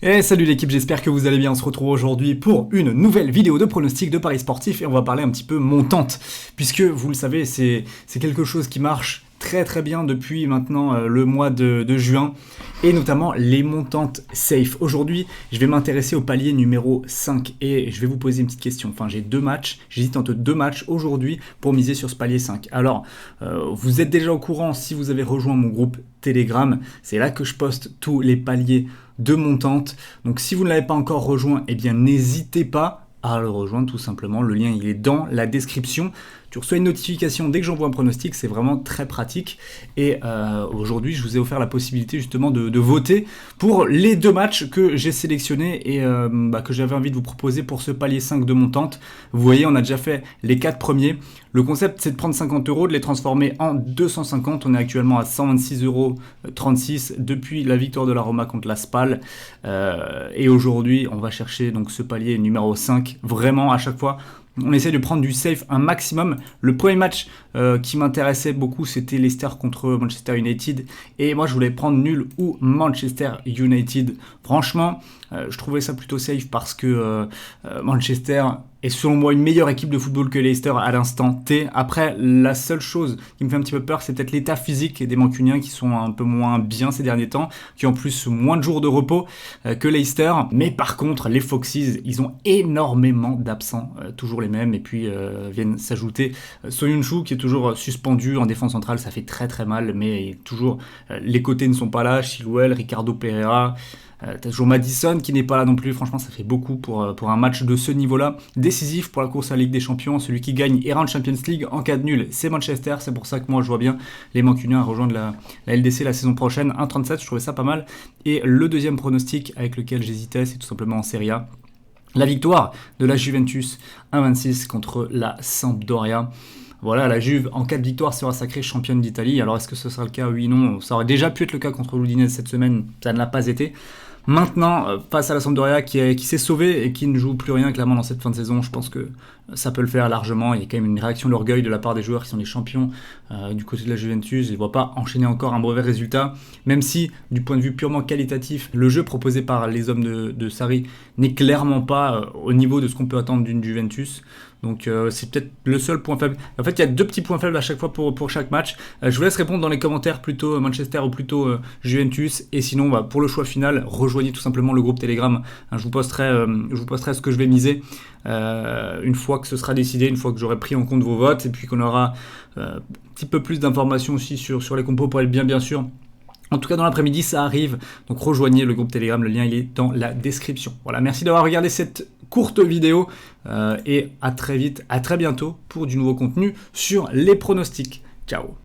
Et salut l'équipe, j'espère que vous allez bien. On se retrouve aujourd'hui pour une nouvelle vidéo de pronostic de paris sportifs et on va parler un petit peu montante, puisque vous le savez, c'est quelque chose qui marche très bien depuis maintenant le mois de juin, et notamment les montantes safe. Aujourd'hui, je vais m'intéresser au palier numéro 5 et je vais vous poser une petite question. Enfin, j'ai deux matchs, j'hésite entre deux matchs aujourd'hui pour miser sur ce palier 5. Alors, vous êtes déjà au courant si vous avez rejoint mon groupe Telegram, c'est là que je poste tous les paliers de montante. Donc si vous ne l'avez pas encore rejoint, eh bien n'hésitez pas à le rejoindre tout simplement. Le lien il est dans la description. Tu reçois une notification dès que j'envoie un pronostic, c'est vraiment très pratique. Et aujourd'hui, je vous ai offert la possibilité justement de voter pour les deux matchs que j'ai sélectionnés et que j'avais envie de vous proposer pour ce palier 5 de montante. Vous voyez, on a déjà fait les 4 premiers. Le concept, c'est de prendre 50 €, de les transformer en 250. On est actuellement à 126,36 € depuis la victoire de la Roma contre la Spal. Et aujourd'hui, on va chercher donc ce palier numéro 5. Vraiment, à chaque fois, on essaie de prendre du safe un maximum. Le premier match qui m'intéressait beaucoup, c'était Leicester contre Manchester United. Et moi, je voulais prendre nul ou Manchester United. Franchement, je trouvais ça plutôt safe parce que Manchester est selon moi une meilleure équipe de football que Leicester à l'instant T. Après, la seule chose qui me fait un petit peu peur, c'est peut-être l'état physique des Mancuniens qui sont un peu moins bien ces derniers temps, qui ont en plus moins de jours de repos que Leicester. Mais par contre, les Foxes, ils ont énormément d'absents, toujours les mêmes. Et puis viennent s'ajouter Soyuncu qui est toujours suspendu en défense centrale, ça fait très mal, mais toujours les côtés ne sont pas là. Chilwell, Ricardo Pereira. T'as toujours Madison qui n'est pas là non plus. Franchement, ça fait beaucoup pour un match de ce niveau-là. Décisif pour la course à la Ligue des Champions. Celui qui gagne ira en Champions League. En cas de nul, c'est Manchester. C'est pour ça que moi, je vois bien les Mancuniens rejoindre la LDC la saison prochaine. 1,37, je trouvais ça pas mal. Et le deuxième pronostic avec lequel j'hésitais, c'est tout simplement en Serie A. La victoire de la Juventus 1,26 contre la Sampdoria. Voilà, la Juve, en cas de victoire, sera sacrée championne d'Italie. Alors, est-ce que ce sera le cas? Oui, non. Ça aurait déjà pu être le cas contre l'Udinese cette semaine. Ça ne l'a pas été. Maintenant, face à la Sampdoria qui s'est sauvée et qui ne joue plus rien clairement dans cette fin de saison, je pense que ça peut le faire largement. Il y a quand même une réaction d'orgueil de la part des joueurs qui sont les champions du côté de la Juventus. Ils ne voient pas enchaîner encore un mauvais résultat, même si du point de vue purement qualitatif, le jeu proposé par les hommes de Sarri n'est clairement pas au niveau de ce qu'on peut attendre d'une Juventus. Donc c'est peut-être le seul point faible. En fait, il y a deux petits points faibles à chaque fois pour chaque match. Je vous laisse répondre dans les commentaires plutôt Manchester ou plutôt Juventus. Et sinon, pour le choix final, rejoignez tout simplement le groupe Telegram. Je vous posterai ce que je vais miser une fois que ce sera décidé, une fois que j'aurai pris en compte vos votes et puis qu'on aura un petit peu plus d'informations aussi sur les compos pour être bien sûr. En tout cas, dans l'après-midi, ça arrive. Donc, rejoignez le groupe Telegram. Le lien, il est dans la description. Voilà, merci d'avoir regardé cette courte vidéo. Et à très vite, à très bientôt pour du nouveau contenu sur les pronostics. Ciao.